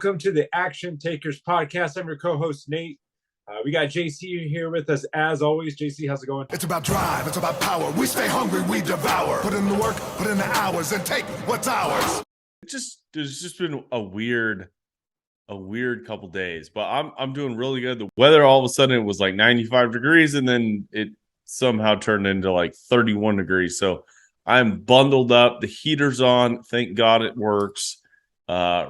Welcome to the Action Takers podcast. I'm your co-host Nate. We got JC here with us as always. JC, how's it going? It's about drive, it's about power. We stay hungry, we devour. Put in the work, put in the hours, and take what's ours. There's just been a weird couple days, but I'm doing really good. The weather, all of a sudden it was like 95 degrees, and then it somehow turned into like 31 degrees. So I'm bundled up, the heater's on, thank God it works.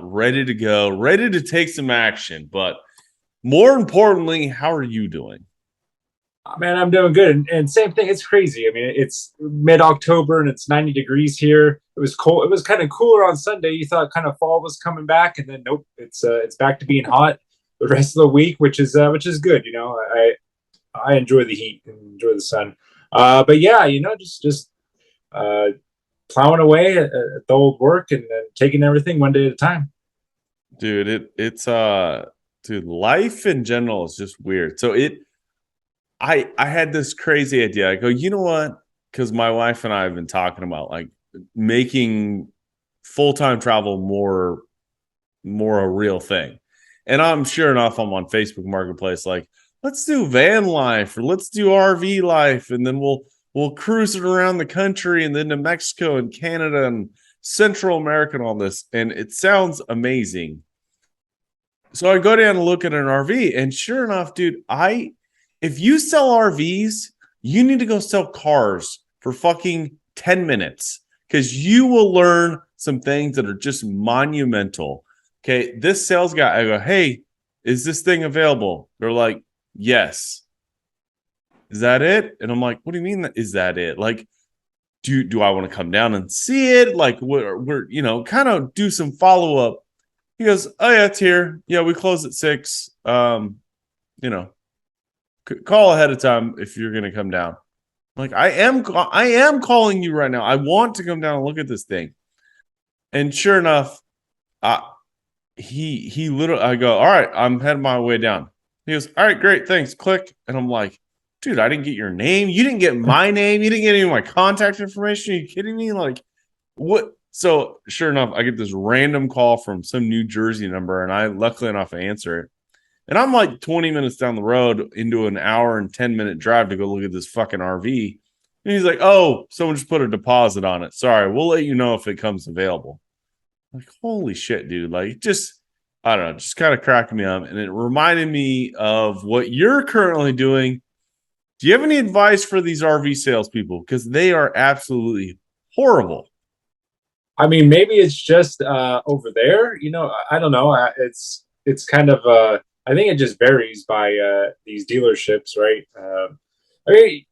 Ready to go, ready to take some action. But more importantly, how are you doing? Man, I'm doing good. And same thing, it's crazy. I mean, it's mid-October and it's 90 degrees here. It was cold. It was kind of cooler on Sunday. You thought kind of fall was coming back, and then nope, it's back to being hot the rest of the week, which is good. You know, I enjoy the heat and enjoy the sun. But yeah, you know, just plowing away at the old work and taking everything one day at a time. Dude, dude, life in general is just weird. So I had this crazy idea. I go, you know what? Because my wife and I have been talking about like making full-time travel more a real thing. And I'm sure enough, I'm on Facebook Marketplace, like, let's do van life or let's do RV life, and then we'll cruise it around the country and then to Mexico and Canada and Central America and all this. And it sounds amazing. So I go down and look at an RV, and sure enough, dude, if you sell RVs, you need to go sell cars for fucking 10 minutes because you will learn some things that are just monumental. Okay, this sales guy, I go, hey, is this thing available? They're like, yes. Is that it? And I'm like, what do you mean? Is that it? Like, do I want to come down and see it? Like, we're you know, kind of do some follow up. He goes, oh yeah, it's here. Yeah, we close at 6. You know, call ahead of time if you're going to come down. Like, I am calling you right now. I want to come down and look at this thing. And sure enough, he literally, I go, all right, I'm heading my way down. He goes, all right, great, thanks. Click. And I'm like, dude, I didn't get your name. You didn't get my name. You didn't get any of my contact information. Are you kidding me? Like, what? So sure enough, I get this random call from some New Jersey number, and I luckily enough answer it. And I'm like 20 minutes down the road into an hour and 10-minute drive to go look at this fucking RV. And he's like, oh, someone just put a deposit on it. Sorry, we'll let you know if it comes available. I'm like, holy shit, dude. Like, just, I don't know, just kind of cracking me up. And it reminded me of what you're currently doing. Do you have any advice for these RV salespeople? Because they are absolutely horrible. I mean, maybe it's just over there. You know, I don't know. It's kind of I think it just varies by these dealerships, right? I mean,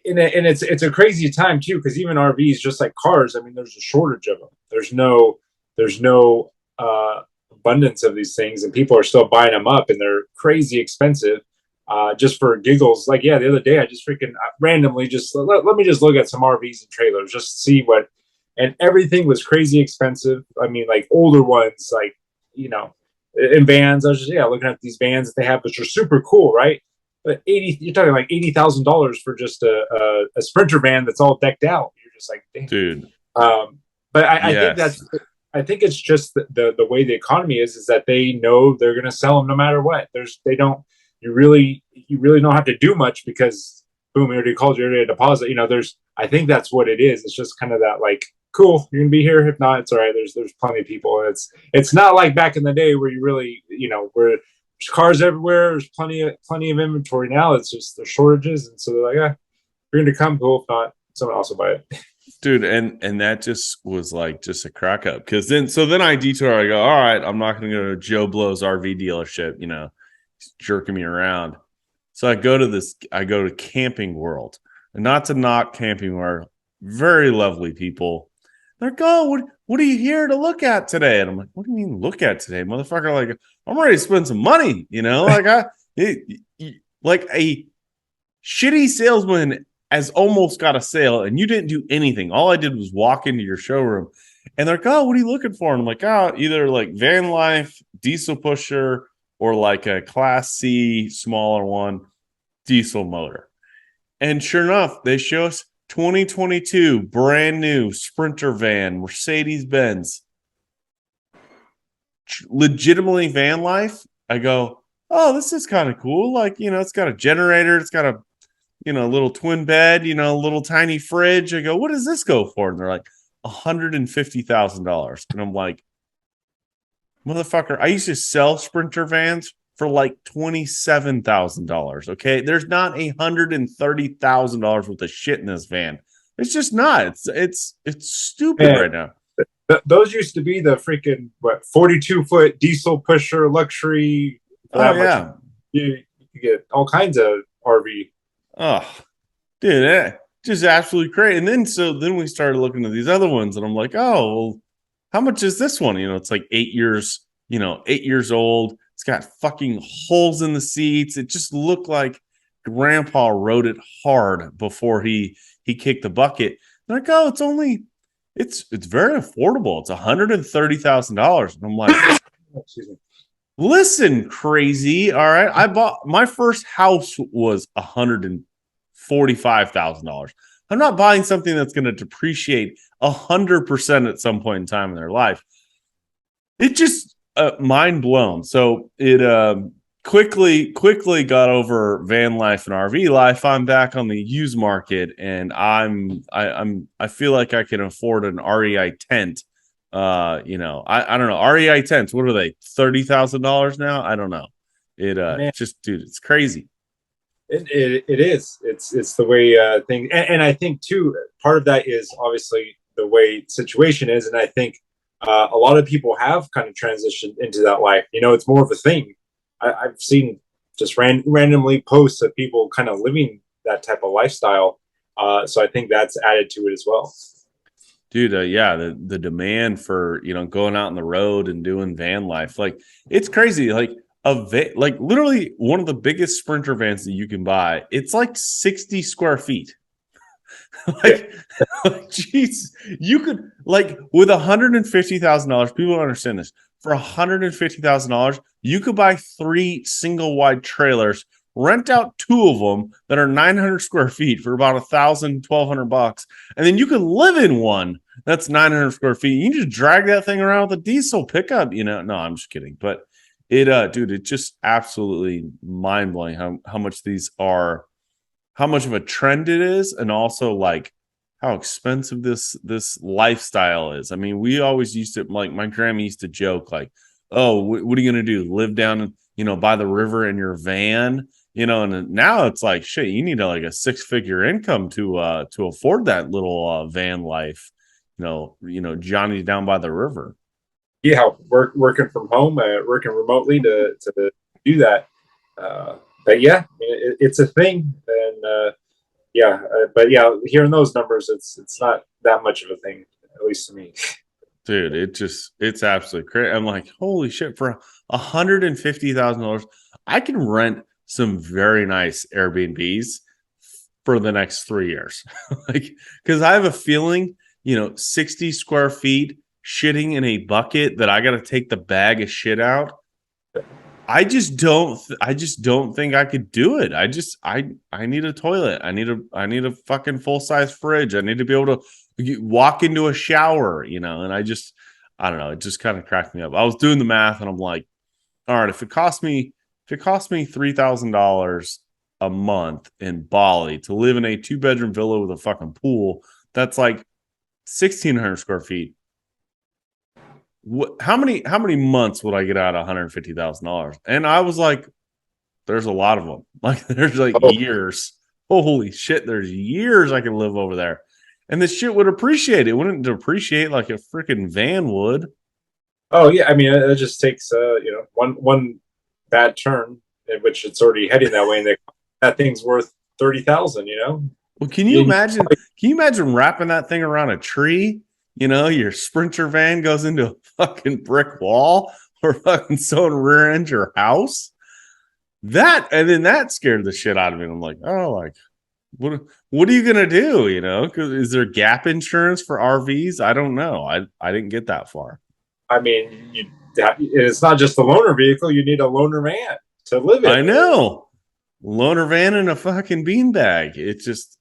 and it's a crazy time too because even RVs, just like cars, I mean, there's a shortage of them. There's no abundance of these things, and people are still buying them up, and they're crazy expensive. Just for giggles, like yeah, the other day I just freaking randomly just let me just look at some RVs and trailers just to see what, and everything was crazy expensive. I mean, like older ones, like you know, in vans. I was just looking at these vans that they have, which are super cool, right? But you're talking like $80,000 for just a Sprinter van that's all decked out. You're just like, damn, dude. But I think it's just the way the economy is that they know they're going to sell them no matter what. You really don't have to do much because boom, we already called you, already a deposit. You know, I think that's what it is. It's just kind of that like, cool, you're gonna be here. If not, it's all right. There's plenty of people. And it's not like back in the day where you really, you know, where there's cars everywhere. There's plenty of inventory. Now it's just there's shortages, and so they're like, yeah, you're gonna come, cool. If not, someone else will buy it. Dude, and that just was like just a crack up because then I detour. I go, all right, I'm not going to go to Joe Blow's RV dealership. You know, he's jerking me around. So I go to Camping World, and not to knock Camping World, very lovely people. They're like, oh, what are you here to look at today? And I'm like, what do you mean look at today, motherfucker? Like, I'm ready to spend some money. You know, like like a shitty salesman has almost got a sale and you didn't do anything. All I did was walk into your showroom and they're like, oh, what are you looking for? And I'm like, oh, either like van life, diesel pusher, or like a class C smaller one, diesel motor. And sure enough, they show us 2022 brand new Sprinter van, Mercedes-Benz. legitimately van life, I go, oh, this is kind of cool. Like, it's got a generator, it's got a little twin bed, a little tiny fridge. I go, what does this go for? And they're like, $150,000. And I'm like, motherfucker, I used to sell Sprinter vans for like $27,000. Okay. There's not $130,000 worth of shit in this van. It's just not. It's stupid right now. Those used to be the freaking 42-foot diesel pusher luxury. Oh yeah, you get all kinds of RV. Oh, dude, just absolutely crazy. And then we started looking at these other ones, and I'm like, oh, well, how much is this one? It's like 8 years, 8 years old. It's got fucking holes in the seats. It just looked like Grandpa rode it hard before he kicked the bucket. And I go, it's very affordable. It's $130,000. And I'm like, excuse me. Listen, crazy. All right. I bought my first house was $145,000. I'm not buying something that's going to depreciate 100% at some point in time in their life. It just mind blown. So it quickly got over van life and RV life. I'm back on the used market, and I feel like I can afford an REI tent. I don't know. REI tents, what are they? $30,000 now? I don't know. Just, dude, it's crazy. It is. It's the way things, and I think too, part of that is obviously the way situation is, and I think a lot of people have kind of transitioned into that life. It's more of a thing. I've seen just randomly posts of people kind of living that type of lifestyle. So I think that's added to it as well. Dude, yeah, the demand for going out on the road and doing van life, like it's crazy. Like like literally one of the biggest Sprinter vans that you can buy. It's like 60 square feet. Jeez, you could like with $150,000. People don't understand this. For $150,000, you could buy 3 single wide trailers, rent out 2 of them that are 900 square feet for about $1,200, and then you can live in one that's 900 square feet. You can just drag that thing around with a diesel pickup. No, I'm just kidding. But dude, it's just absolutely mind blowing how much these are, how much of a trend it is, and also like how expensive this lifestyle is. I mean, we always used to, like, my grandma used to joke like, oh, what are you going to do? Live down, by the river in your van, and now it's like, shit, you need like a 6-figure income to afford that little van life, Johnny down by the river. Yeah. Working from home, working remotely to do that. But yeah, it's a thing. And, but yeah, hearing those numbers, it's not that much of a thing, at least to me. Dude, it's absolutely crazy. I'm like, holy shit! For $150,000, I can rent some very nice Airbnbs for the next 3 years. Like, because I have a feeling, 60 square feet shitting in a bucket that I got to take the bag of shit out. I just don't think I could do it. I need a toilet. I need a fucking full-size fridge. I need to be able to walk into a shower, and I don't know. It just kind of cracked me up. I was doing the math and I'm like, all right, if it cost me $3,000 a month in Bali to live in a 2-bedroom villa with a fucking pool, that's like 1,600 square feet. How many months would I get out of $150,000? And I was like, there's a lot of them. Like, there's like years. Holy shit, there's years I can live over there. And this shit would appreciate. It wouldn't depreciate like a freaking van would. Oh yeah, I mean, it just takes one bad turn in which it's already heading that way, and that thing's worth 30,000. Well, can you imagine? Can you imagine wrapping that thing around a tree? Your Sprinter van goes into a fucking brick wall, or fucking someone rear ends your house. And then that scared the shit out of me. I'm like, oh, like, what are you gonna do? Because is there gap insurance for RVs? I don't know. I didn't get that far. I mean, it's not just a loaner vehicle. You need a loaner van to live in. I know, loaner van and a fucking beanbag. It just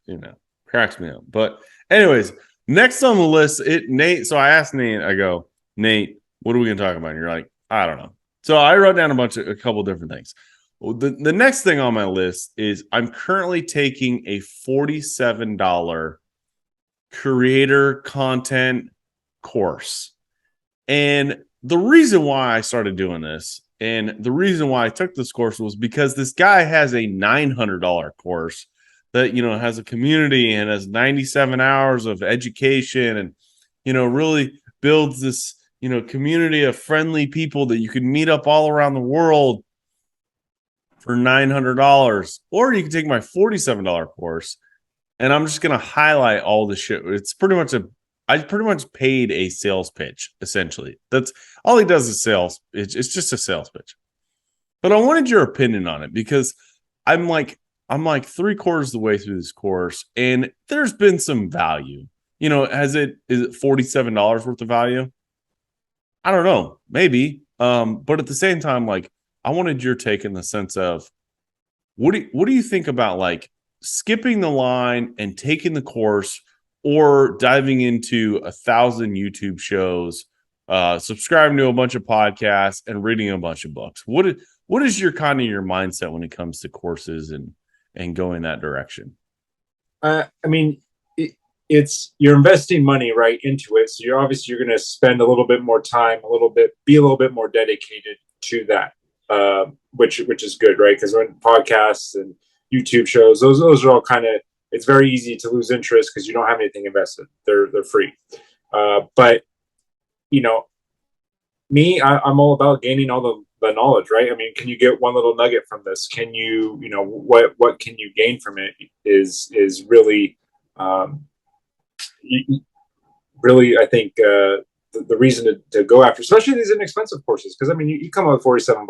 cracks me up. But anyways. Next on the list, Nate. So I asked Nate, I go, Nate, what are we going to talk about? And you're like, I don't know. So I wrote down a couple different things. Well, the next thing on my list is I'm currently taking a $47 creator content course. And the reason why I started doing this and the reason why I took this course was because this guy has a $900 course that, has a community and has 97 hours of education and, really builds this, community of friendly people that you can meet up all around the world for $900. Or you can take my $47 course and I'm just going to highlight all the shit. It's pretty much I pretty much paid a sales pitch, essentially. That's all he does is sales. It's just a sales pitch. But I wanted your opinion on it because I'm like 3/4 of the way through this course, and there's been some value. Is it $47 worth of value? I don't know, maybe. But at the same time, like I wanted your take in the sense of what do you think about like skipping the line and taking the course or diving into 1,000 YouTube shows, subscribing to a bunch of podcasts and reading a bunch of books? What is your kind of your mindset when it comes to courses and going that direction? I mean, it's you're investing money right into it, so you're going to spend a little bit more time, be a little bit more dedicated to that, which is good, right? Because when podcasts and YouTube shows, those are all kind of, it's very easy to lose interest because you don't have anything invested. They're free, but me, I'm all about gaining all the knowledge, right? I mean, can you get one little nugget from this? Can you, what can you gain from it? Is really, really, I think the reason to go after, especially these inexpensive courses, because I mean, you come up with $47,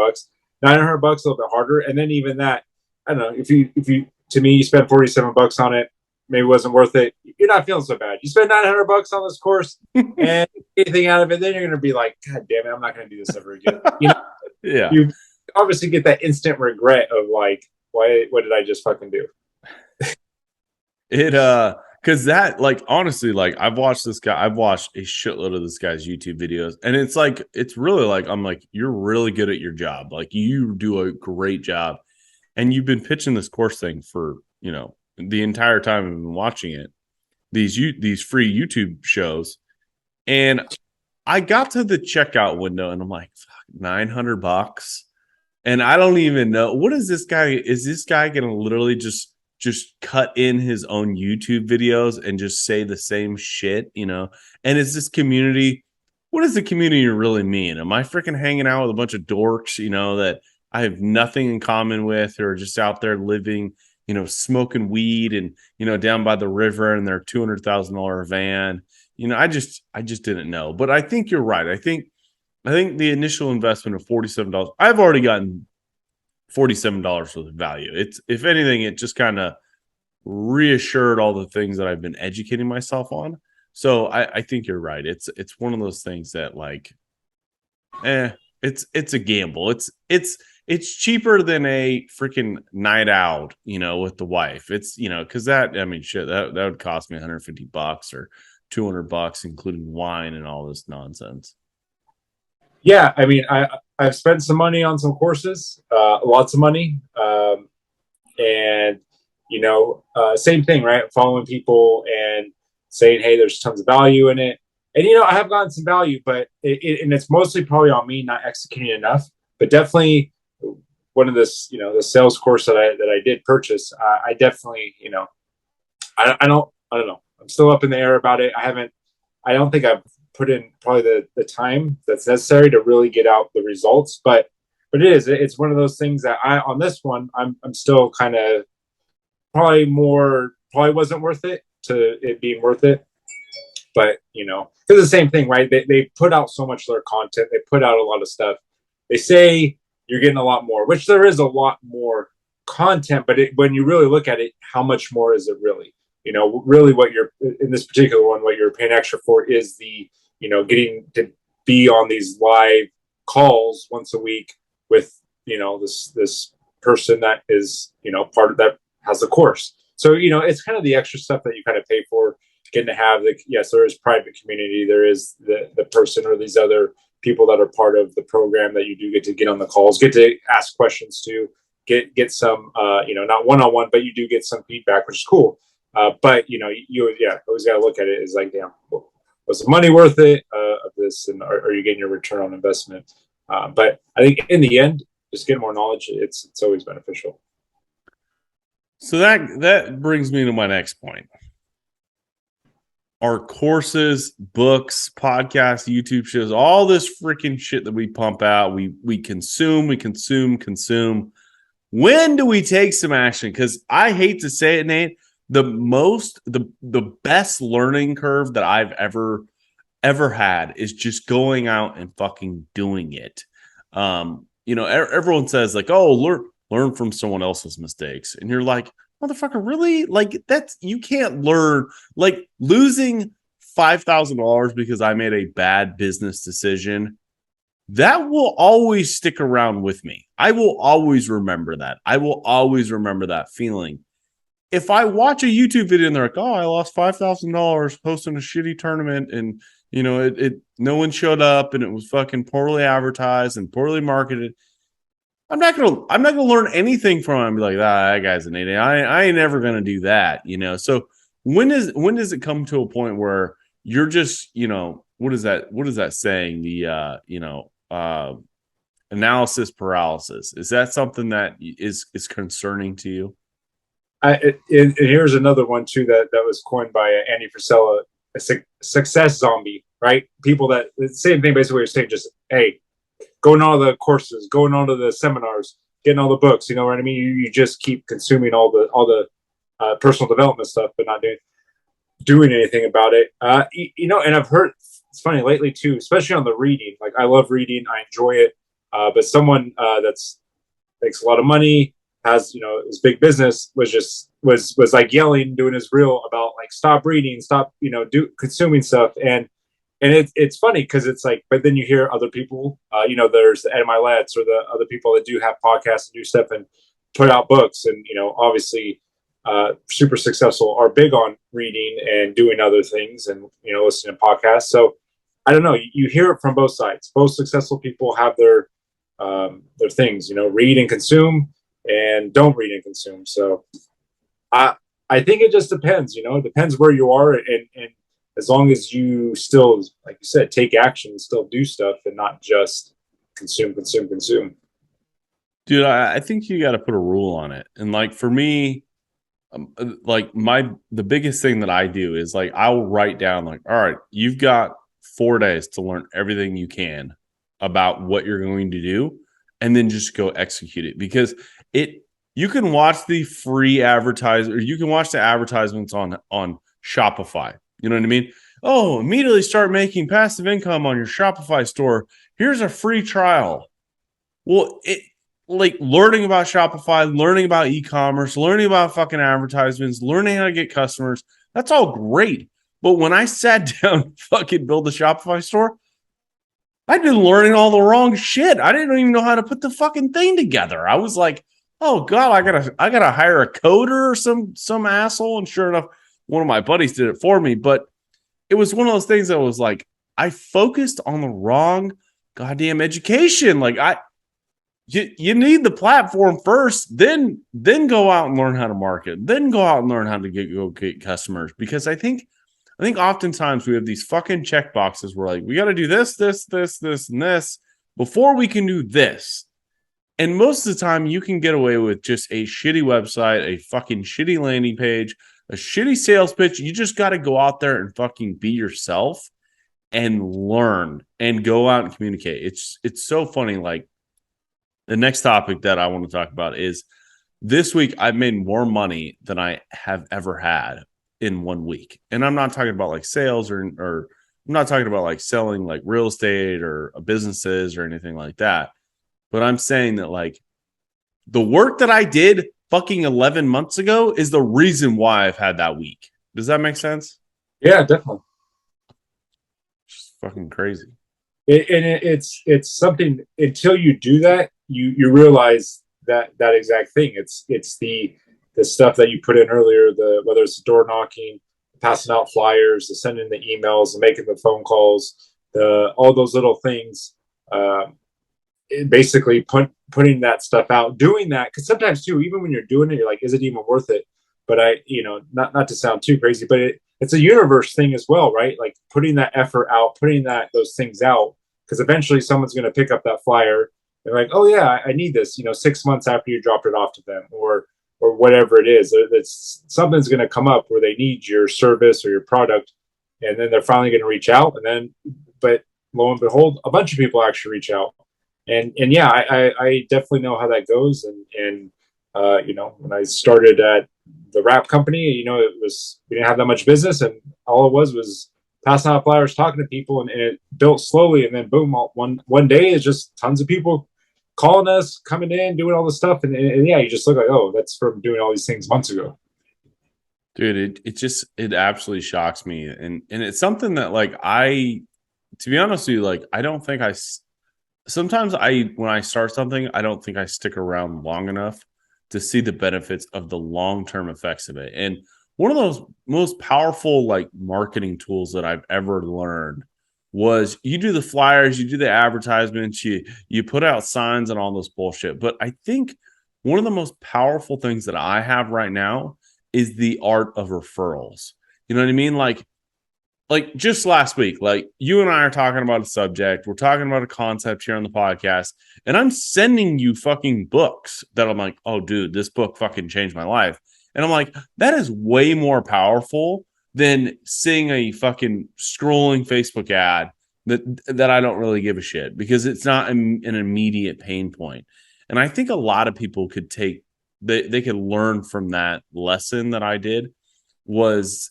$900 a little bit harder, and then even that, I don't know, if you to me, you spend $47 on it, maybe it wasn't worth it. You're not feeling so bad. You spend $900 on this course and anything out of it, then you're going to be like, God damn it, I'm not going to do this ever again. Yeah. You obviously get that instant regret of like, what did I just fucking do? Because that, like, honestly, like, I've watched a shitload of this guy's YouTube videos, and it's really like, I'm like, you're really good at your job. Like, you do a great job. And you've been pitching this course thing for, the entire time I've been watching it, these free YouTube shows. And I got to the checkout window and I'm like, fuck, $900. And I don't even know, what is this guy? Is this guy going to literally just cut in his own YouTube videos and just say the same shit, And is this community, what does the community really mean? Am I freaking hanging out with a bunch of dorks, that I have nothing in common with, who are just out there living, smoking weed and, down by the river in their $200,000 van? I just didn't know. But I think you're right. I think the initial investment of $47, I've already gotten $47 worth of value. It's, if anything, it just kind of reassured all the things that I've been educating myself on. So I think you're right. It's one of those things that like, it's a gamble. It's cheaper than a freaking night out, with the wife. It's, because that, I mean, shit, that would cost me $150 or $200, including wine and all this nonsense. Yeah, I mean, I've spent some money on some courses, lots of money, and same thing, right? Following people and saying, hey, there's tons of value in it, and I have gotten some value, but it's mostly probably on me not executing enough. But definitely, one of this, the sales course that I did purchase, I definitely, I don't know. I'm still up in the air about it. I don't think I've put in probably the time that's necessary to really get out the results, but it's one of those things that on this one, I'm still kind of probably wasn't worth it to it being worth it. But, it's the same thing, right? They put out so much of their content. They put out a lot of stuff. They say you're getting a lot more, which there is a lot more content, but when you really look at it, how much more is it really? Really what you're, in this particular one, what you're paying extra for is the, getting to be on these live calls once a week with, this person that is, part of that has the course. So, it's kind of the extra stuff that you kind of pay for, getting to have yes, there is private community. There is the person or these other people that are part of the program that you do get to get on the calls, get to ask questions to, get some, not one-on-one, but you do get some feedback, which is cool. But you always got to look at it as like, damn, was the money worth it of this, and are you getting your return on investment? But I think in the end, just get more knowledge. It's always beneficial. So that brings me to my next point. Our courses, books, podcasts, YouTube shows, all this freaking shit that we pump out, we consume. When do we take some action? Because I hate to say it, Nate, the best learning curve that I've ever had is just going out and fucking doing it. Everyone says like, oh, learn from someone else's mistakes, and you're like, motherfucker, really? Like, that's, you can't learn. Like, losing $5,000 because I made a bad business decision, that will always stick around with me. I will always remember that. I will always remember that feeling. If I watch a YouTube video and they're like, oh, I lost $5,000 hosting a shitty tournament, and no one showed up, and it was fucking poorly advertised and poorly marketed, I'm not gonna learn anything from him and be like, that guy's an idiot. I ain't never gonna do that, So when does it come to a point where you're just, what is that saying? The analysis paralysis. Is that something that is concerning to you? And here's another one too that was coined by Andy Frisella, a success zombie, right? People that, the same thing basically, you're saying, just, hey, going on the courses, going on to the seminars, getting all the books, you know what I mean? You just keep consuming all the personal development stuff, but not doing anything about it. And I've heard, it's funny lately too, especially on the reading. Like, I love reading, I enjoy it, but someone that's makes a lot of money, has his big business, was like yelling, doing his reel about like, stop reading, stop consuming stuff, and it's funny because it's like, but then you hear other people, there's the Ed Milet's or the other people that do have podcasts and do stuff and put out books, and obviously super successful, are big on reading and doing other things, and listening to podcasts. So I don't know, you hear it from both sides. Both successful people have their things, read and consume, and don't read and consume. So I think it just depends, it depends where you are, and as long as you still, like you said, take action, still do stuff, and not just consume. Dude, I think you got to put a rule on it. And like, for me, the biggest thing that I do is like, I will write down like, all right, you've got 4 days to learn everything you can about what you're going to do, and then just go execute it. Because you can watch the free advertiser, or you can watch the advertisements on Shopify. You know what I mean? Oh, immediately start making passive income on your Shopify store. Here's a free trial. Well, like, learning about Shopify, learning about e-commerce, learning about fucking advertisements, learning how to get customers, that's all great. But when I sat down and fucking build the Shopify store, I'd been learning all the wrong shit. I didn't even know how to put the fucking thing together. I was like, oh God, I gotta hire a coder or some asshole. And sure enough, one of my buddies did it for me. But it was one of those things that was like, I focused on the wrong goddamn education. Like, you need the platform first, then go out and learn how to market, then go out and learn how to get customers. Because I think oftentimes we have these fucking check boxes where like, we got to do this, and this before we can do this. And most of the time you can get away with just a shitty website, a fucking shitty landing page, a shitty sales pitch. You just got to go out there and fucking be yourself and learn and go out and communicate. It's so funny. Like, the next topic that I want to talk about is, this week I've made more money than I have ever had in 1 week. And I'm not talking about like sales or I'm not talking about like selling like real estate or businesses or anything like that. But I'm saying that like, the work that I did fucking 11 months ago is the reason why I've had that week. Does that make sense? Yeah, definitely. It's fucking crazy. It's something, until you do that, you realize that exact thing. It's the stuff that you put in earlier, whether it's the door knocking, passing out flyers, the sending the emails, the making the phone calls, all those little things. Basically putting that stuff out, doing that, because sometimes too, even when you're doing it, you're like, is it even worth it? But not to sound too crazy, but it's a universe thing as well, right? Like putting that effort out, putting those things out, because eventually someone's going to pick up that flyer. They're like, oh yeah, I need this. 6 months after you dropped it off to them, or whatever it is, it's something's going to come up where they need your service or your product, and then they're finally going to reach out, and then, but lo and behold, a bunch of people actually reach out. And yeah, I definitely know how that goes. And when I started at the wrap company, we didn't have that much business, and all it was passing out flyers, talking to people, and it built slowly. And then boom, one day it's just tons of people calling us, coming in, doing all this stuff, and yeah, you just look like, oh, that's from doing all these things months ago. Dude, it absolutely shocks me, and it's something that, like, to be honest with you, like, I don't think sometimes when I start something, I don't think I stick around long enough to see the benefits of the long-term effects of it. And one of those most powerful, like, marketing tools that I've ever learned was, you do the flyers, you do the advertisements, you put out signs and all this bullshit. But I think one of the most powerful things that I have right now is the art of referrals. You know what I mean? Like just last week, like, you and I are talking about a subject, we're talking about a concept here on the podcast, and I'm sending you fucking books that I'm like, oh, dude, this book fucking changed my life. And I'm like, that is way more powerful than seeing a fucking scrolling Facebook ad that I don't really give a shit, because it's not an immediate pain point. And I think a lot of people could they could learn from that lesson that I did was,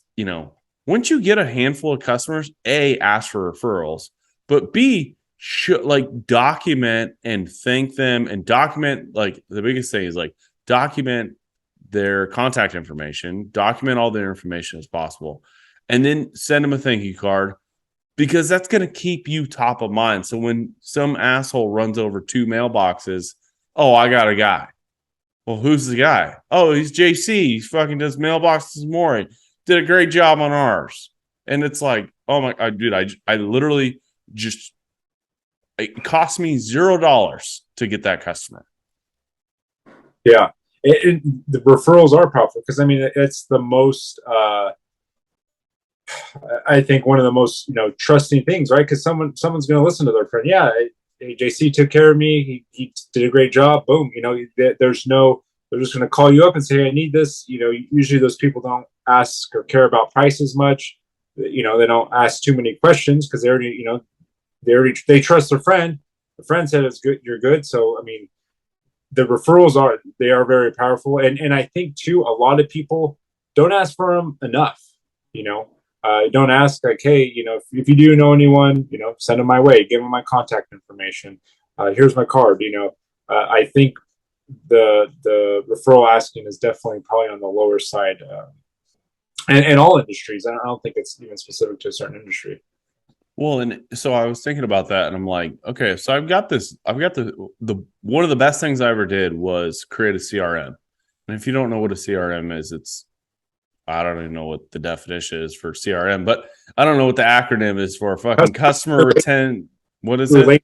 once you get a handful of customers, A, ask for referrals, but B, should, like, document and thank them, and document, like, the biggest thing is, like, document their contact information, document all their information as possible, and then send them a thank you card, because that's going to keep you top of mind. So when some asshole runs over 2 mailboxes, oh, I got a guy. Well, who's the guy? Oh, he's JC. He fucking does mailboxes more. Did a great job on ours. And it's like, oh my God, dude, I literally just, it cost me $0 to get that customer. Yeah. The referrals are powerful, because I mean, it's the most, I think one of the most, trusting things, right? Because someone's going to listen to their friend. Yeah. Hey, JC took care of me. He did a great job. Boom. They're just going to call you up and say, hey, I need this. Usually those people don't ask or care about price as much. They don't ask too many questions, because they trust their friend. The friend said it's good, you're good. So, I mean, the referrals are very powerful. And I think too, a lot of people don't ask for them enough. Don't ask, like, hey, if you do know anyone, send them my way, give them my contact information. Here's my card. I think the referral asking is definitely probably on the lower side, and all industries. I don't think it's even specific to a certain industry. Well, and so I was thinking about that, and I'm like, okay, so I've got the one of the best things I ever did was create a CRM. And if you don't know what a CRM is, I don't even know what the definition is for CRM, but I don't know what the acronym is for fucking customer retention. What is it? I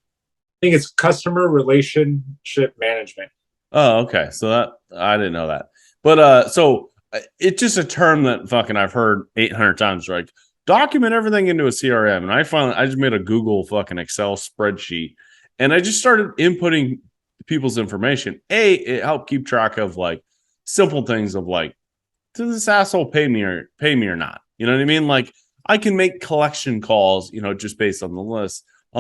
think it's customer relationship management. Oh, okay. So that, I didn't know that, but so it's just a term that fucking I've heard 800 times. Like, document everything into a CRM, and I just made a Google fucking Excel spreadsheet, and I just started inputting people's information. It helped keep track of, like, simple things of, like, did this asshole pay me or not? You know what I mean? Like, I can make collection calls, just based on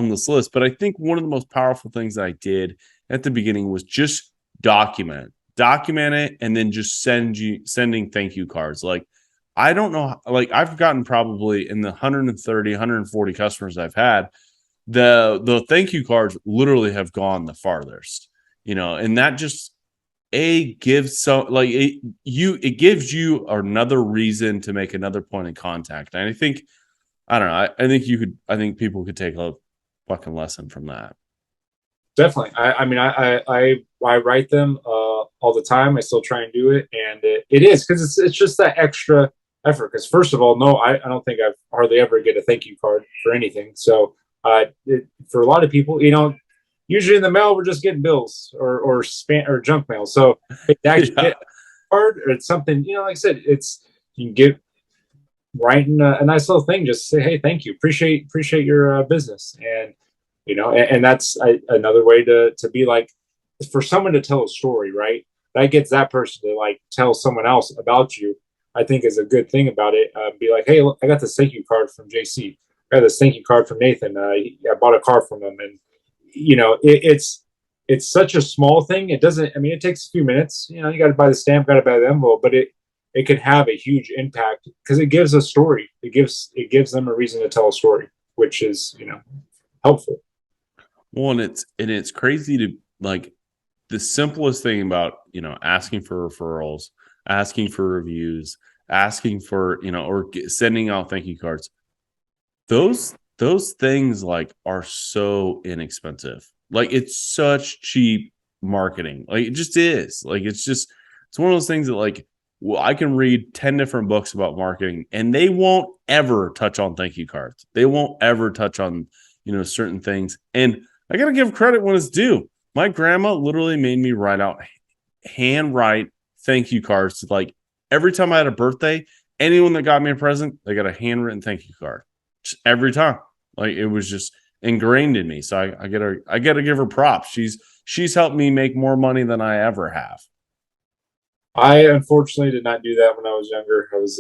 this list. But I think one of the most powerful things that I did at the beginning was just document it, and then just sending thank you cards. Like, I don't know, like, I've gotten probably in the 130, 140 customers I've had, the thank you cards literally have gone the farthest, and that just gives it gives you another reason to make another point of contact. And I think, I don't know, I think people could take a fucking lesson from that. Definitely. I mean, I write them all the time. I still try and do it, and it is, because it's just that extra effort. Because first of all, no, I don't think I've hardly ever get a thank you card for anything. So For a lot of people, usually in the mail we're just getting bills or spam or junk mail. So it actually Yeah. get hard, or it's something, like I said, you can get writing a nice little thing, just say, hey, thank you, appreciate your business, and and that's another way to be like, for someone to tell a story, right? That gets that person to like tell someone else about you. I think is a good thing about it. Be like, hey, look, I got this thank you card from JC. I got this thank you card from Nathan. I bought a car from him, and it's such a small thing. It doesn't. I mean, it takes a few minutes. You got to buy the stamp, got to buy the envelope, but it can have a huge impact because it gives a story. It gives them a reason to tell a story, which is helpful. Well, and it's crazy to like the simplest thing about asking for referrals, asking for reviews, asking for or sending out thank you cards. Those things like are so inexpensive. Like it's such cheap marketing. Like it just is. Like it's one of those things that like, well, I can read 10 different books about marketing and they won't ever touch on thank you cards. They won't ever touch on certain things. And I got to give credit when it's due. My grandma literally made me handwrite thank you cards to like every time I had a birthday, anyone that got me a present, they got a handwritten thank you card. Just every time. Like it was just ingrained in me. So I gotta give her props. She's helped me make more money than I ever have. I unfortunately did not do that when I was younger. I was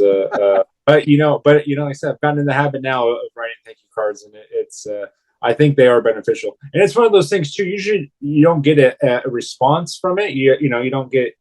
but like I said, I've gotten in the habit now of writing thank you cards, and it's I think they are beneficial. And it's one of those things too. Usually you don't get a response from it. You don't get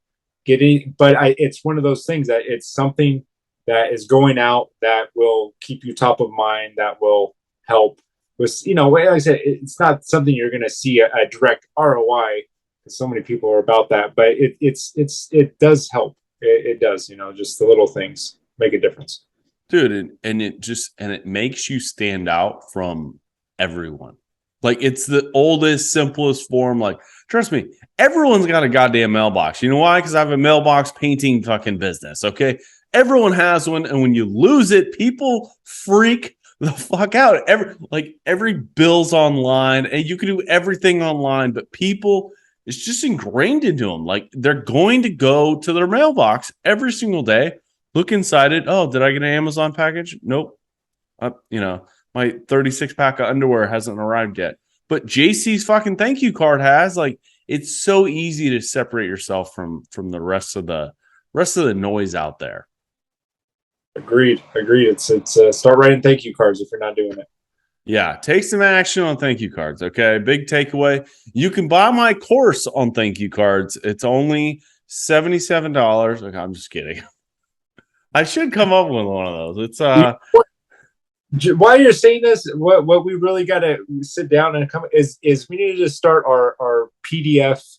it, but it's one of those things that it's something that is going out that will keep you top of mind, that will help with, like I said, it's not something you're going to see a direct ROI, because so many people are about that, but it does help. It does, just the little things make a difference. Dude, and it makes you stand out from everyone. Like it's the oldest, simplest form. Like, trust me, everyone's got a goddamn mailbox. You know why? Because I have a mailbox painting fucking business. Okay. Everyone has one. And when you lose it, people freak the fuck out. Every bill's online and you can do everything online, but people, it's just ingrained into them. Like they're going to go to their mailbox every single day, look inside it. Oh, did I get an Amazon package? Nope. My 36 pack of underwear hasn't arrived yet, but JC's fucking thank you card has. Like it's so easy to separate yourself from the rest of the noise out there. Agreed. It's start writing thank you cards if you're not doing it. Yeah, take some action on thank you cards. Okay, big takeaway. You can buy my course on thank you cards. It's only $77. Okay, I'm just kidding. I should come up with one of those. It's While you're saying this, what we really got to sit down and come is we need to start our PDF,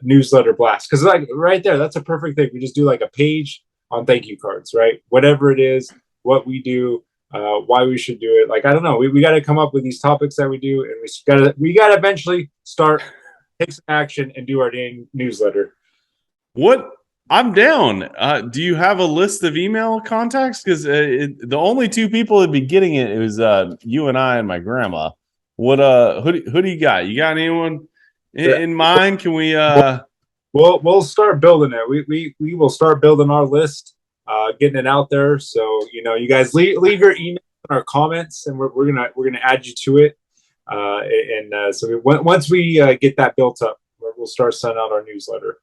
newsletter blast, because like right there, that's a perfect thing. We just do like a page on thank you cards, right? Whatever it is, what we do, why we should do it. Like I don't know, we got to come up with these topics that we do, and we got to eventually start, take some action, and do our dang newsletter. What? I'm down. Do you have a list of email contacts? Because the only two people that'd be getting it, it was you and I and my grandma. What? Who do you got? You got anyone in mind? Can we? We'll start building it. We will start building our list, getting it out there. So you guys leave your email in our comments, and we're gonna add you to it. So once we get that built up, we'll start sending out our newsletter.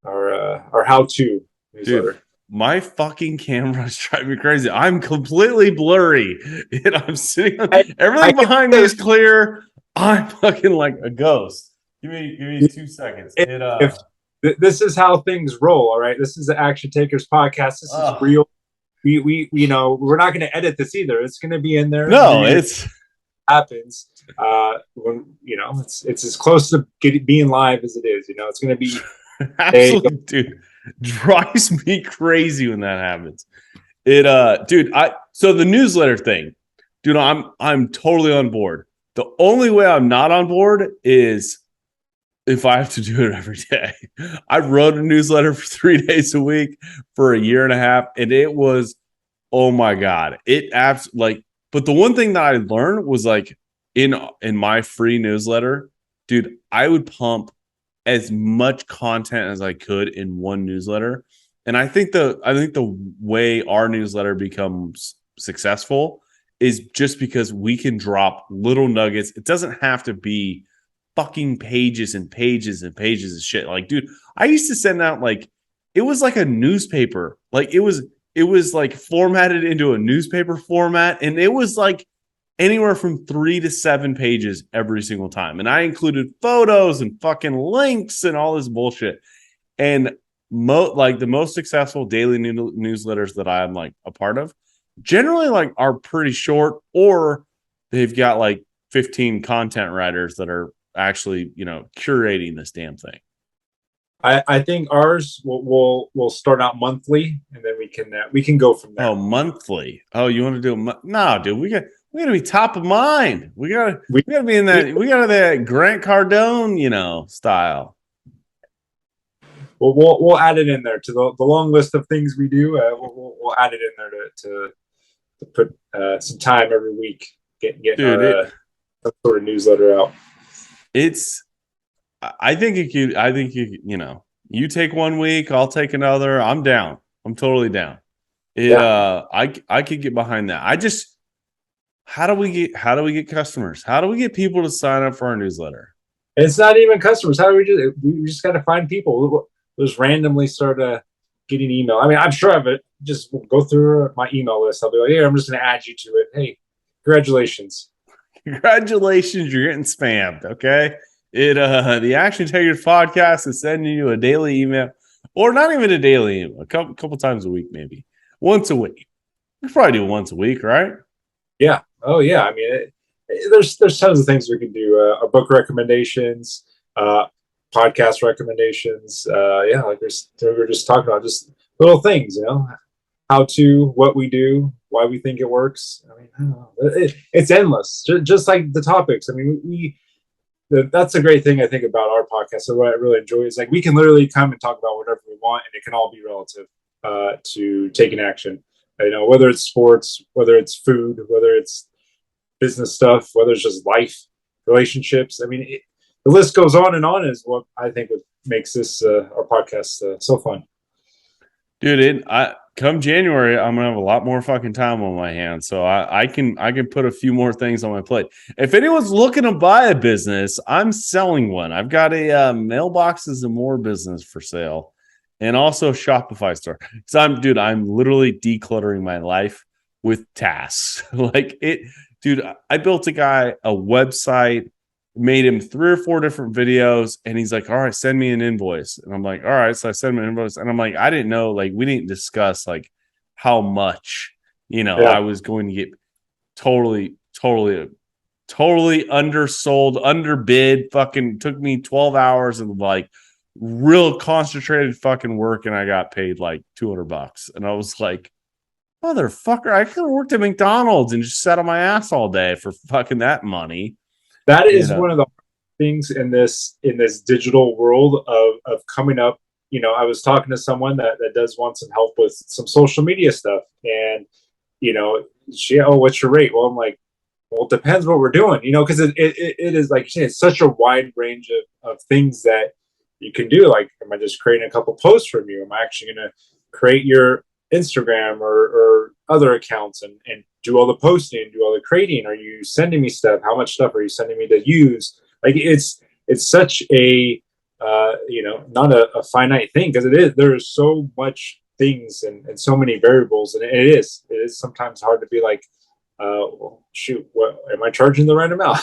Our how-to newsletter. Dude, my fucking camera's driving me crazy. I'm completely blurry. And I'm sitting on everything behind me is clear. I'm fucking like a ghost. Give me 2 seconds. This is how things roll, all right? This is the Action Takers podcast. This is real. We're not going to edit this either. It's going to be in there. No, it's happens when it's as close to being live as it is. It's going to be absolutely, dude. Drives me crazy when that happens. So the newsletter thing, dude, I'm totally on board. The only way I'm not on board is if I have to do it every day. I wrote a newsletter for 3 days a week for a year and a half, and it was, oh my God, it But the one thing that I learned was like in my free newsletter, dude, I would pump as much content as I could in one newsletter. And I think the way our newsletter becomes successful is just because we can drop little nuggets. It doesn't have to be fucking pages and pages and pages of shit. Like, dude, I used to send out like it was like a newspaper. Like it was like formatted into a newspaper format, and it was like anywhere from 3 to 7 pages every single time. And I included photos and fucking links and all this bullshit. And like the most successful daily newsletters that I'm like a part of generally like are pretty short, or they've got like 15 content writers that are actually, you know, curating this damn thing. I think ours will start out monthly, and then we can go from there. Oh, monthly. Oh, you want to do no, dude? We got to be top of mind. We got to be in that. We got to that Grant Cardone, you know, style. Well, we'll add it in there to the long list of things we do. We'll add it in there to put some time every week get some sort of newsletter out. I think you know, you take 1 week, I'll take another. I'm down. I'm totally down. I could get behind that. How do we get customers? How do we get people to sign up for our newsletter? It's not even customers. How do we do it? We just got to find people. We'll just randomly start getting email. I mean, I'm sure of it. Just go through my email list. I'll be like, hey, I'm just going to add you to it. Hey, congratulations. Congratulations, you're getting spammed. Okay. The Action Takers podcast is sending you a daily email, or not even a daily email, a couple times a week, maybe once a week. We probably do once a week, right? Yeah. Oh yeah. I mean, there's tons of things we can do. Our book recommendations, podcast recommendations. Yeah, like we're just talking about just little things, you know, how to, what we do, why we think it works. I mean, I don't know. It's endless, just like the topics. I mean, that's a great thing I think about our podcast. So what I really enjoy is like we can literally come and talk about whatever we want, and it can all be relative to taking action. You know, whether it's sports, whether it's food, whether it's business stuff, whether it's just life, relationships. I mean, the list goes on and on. Is what I think what makes this our podcast so fun. Dude, come January, I'm gonna have a lot more fucking time on my hands, so I can put a few more things on my plate. If anyone's looking to buy a business, I'm selling one. I've got a mailboxes and more business for sale, and also a Shopify store. So I'm literally decluttering my life with tasks. Like it, dude. I built a guy a website, made him 3 or 4 different videos, and he's like, all right, send me an invoice. And I'm like, all right. So I send him an invoice, and I'm like, I didn't know, like, we didn't discuss like how much, you know, I was going to get totally undersold, underbid. Fucking took me 12 hours of like real concentrated fucking work, and I got paid like $200. And I was like, motherfucker, I could have worked at McDonald's and just sat on my ass all day for fucking that money. That is one of the things in this digital world of coming up. You know, I was talking to someone that does want some help with some social media stuff, and you know, what's your rate? Well, I'm like, well, it depends what we're doing, you know, because it is like it's such a wide range of things that you can do. Like, am I just creating a couple posts from you? Am I actually going to create your Instagram or other accounts and do all the posting, do all the creating? Are you sending me stuff? How much stuff are you sending me to use? Like it's such a you know, not a finite thing, because there's so much things and so many variables, and it is sometimes hard to be like, well, shoot, what am I charging the right amount?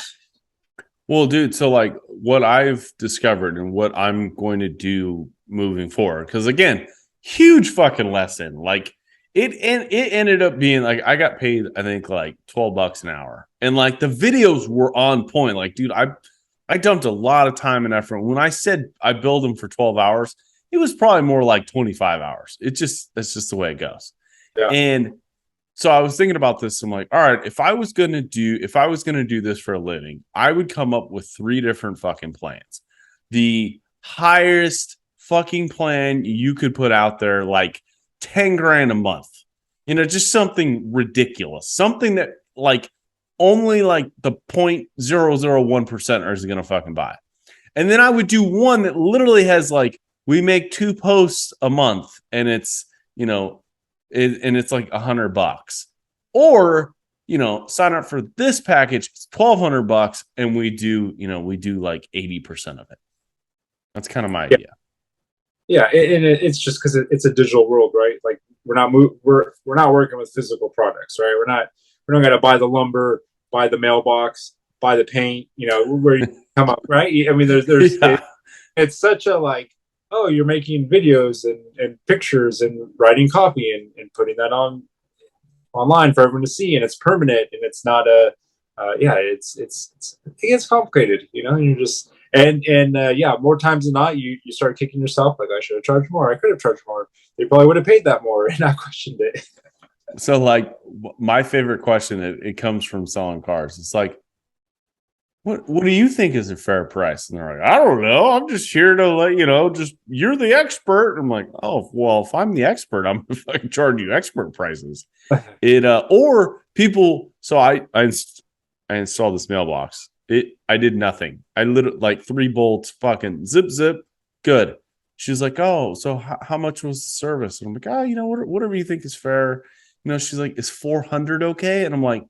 Well, dude, so like what I've discovered and what I'm going to do moving forward, because again, huge fucking lesson. Like it ended up being like I got paid, I think, like $12 an hour, and like the videos were on point. Like, dude, I dumped a lot of time and effort. When I said I billed them for 12 hours, it was probably more like 25 hours. That's just the way it goes. Yeah. And so I was thinking about this. I'm like, all right, if I was gonna do this for a living, I would come up with 3 different fucking plans. The highest fucking plan you could put out there, like 10 grand a month. You know, just something ridiculous, something that like only like the 0.001% is going to fucking buy. And then I would do one that literally has like, we make 2 posts a month and it's, you know, and it's like $100. Or, you know, sign up for this package, it's $1,200 and we do like 80% of it. That's kind of my idea. Yeah, and it's just because it's a digital world, right? Like we're not working with physical products, right? We're not going to buy the lumber, buy the mailbox, buy the paint. You know, where you come up, right? I mean, there's Yeah. it's such a like, oh, you're making videos and pictures and writing copy and putting that online for everyone to see, and it's permanent and it's not a it gets complicated, you know. And you're just more times than not, you start kicking yourself like, I should have charged more. I could have charged more. They probably would have paid that more, and I questioned it. So like my favorite question, it comes from selling cars. It's like, what do you think is a fair price? And they're like, I don't know. I'm just here to let you know, just you're the expert. I'm like, oh, well, if I'm the expert, I'm going to fucking charge you expert prices. Or people, so I installed this mailbox. I did nothing. I literally like 3 bolts, fucking zip, good. She's like, oh, so how much was the service? And I'm like, oh, you know, whatever you think is fair. You know, she's like, is 400 okay? And I'm like,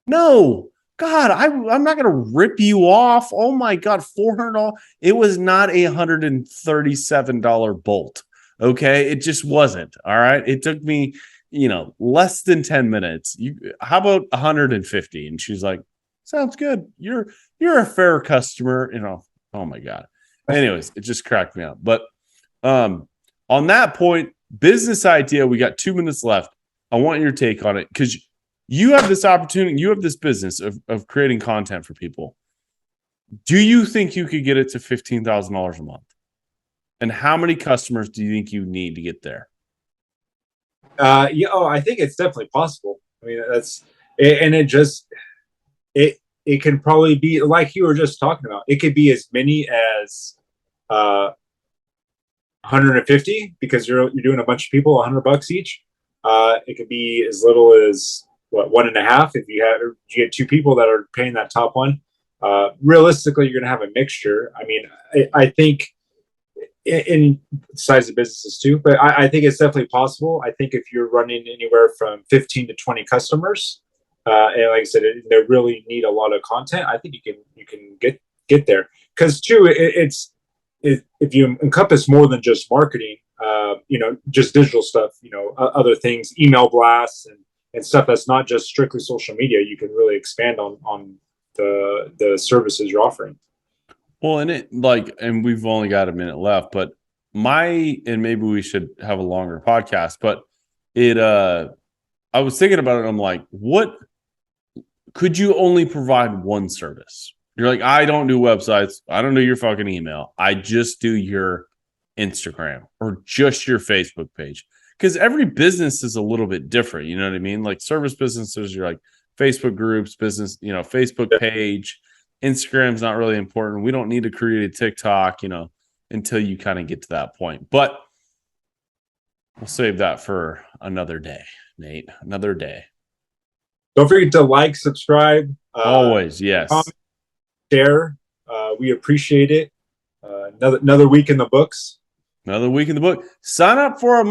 no, God, I'm not gonna rip you off. Oh my God, $400. It was not a $137 bolt. Okay, it just wasn't. All right, it took me, you know, less than 10 minutes. How about 150? And she's like, sounds good. You're a fair customer. You know, oh my God. Anyways, it just cracked me up. But on that point, business idea, we got 2 minutes left. I want your take on it because you have this opportunity, you have this business of creating content for people. Do you think you could get it to $15,000 a month? And how many customers do you think you need to get there? I think it's definitely possible. I mean, it can probably be like you were just talking about. It could be as many as 150 because you're doing a bunch of people $100 each. It could be as little as 1.5 if you get 2 people that are paying that top one. Realistically, you're going to have a mixture. I mean, I think in size of businesses too, but I think it's definitely possible. I think if you're running anywhere from 15 to 20 customers, and like I said, they really need a lot of content, I think you can get there. Because too, if you encompass more than just marketing, just digital stuff, other things, email blasts and stuff that's not just strictly social media, you can really expand on the services you're offering. Well, and we've only got a minute left, but and maybe we should have a longer podcast, but I was thinking about it. I'm like, what could you only provide one service? You're like, I don't do websites. I don't do your fucking email. I just do your Instagram or just your Facebook page. Because every business is a little bit different. You know what I mean? Like service businesses, you're like Facebook groups, business, Facebook page. Instagram's not really important. We don't need to create a TikTok, until you kind of get to that point. But we'll save that for another day, Nate. Another day. Don't forget to like, subscribe. Always, yes. Comment, share. We appreciate it. Another week in the books. Another week in the book. Sign up for our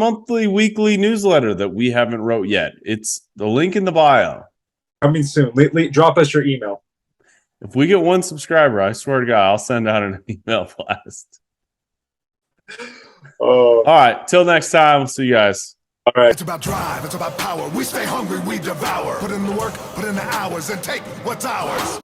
weekly newsletter that we haven't wrote yet. It's the link in the bio. Coming soon. Drop us your email. If we get 1 subscriber, I swear to God, I'll send out an email blast. All right. Till next time. We'll see you guys. All right. It's about drive. It's about power. We stay hungry. We devour. Put in the work. Put in the hours and take what's ours.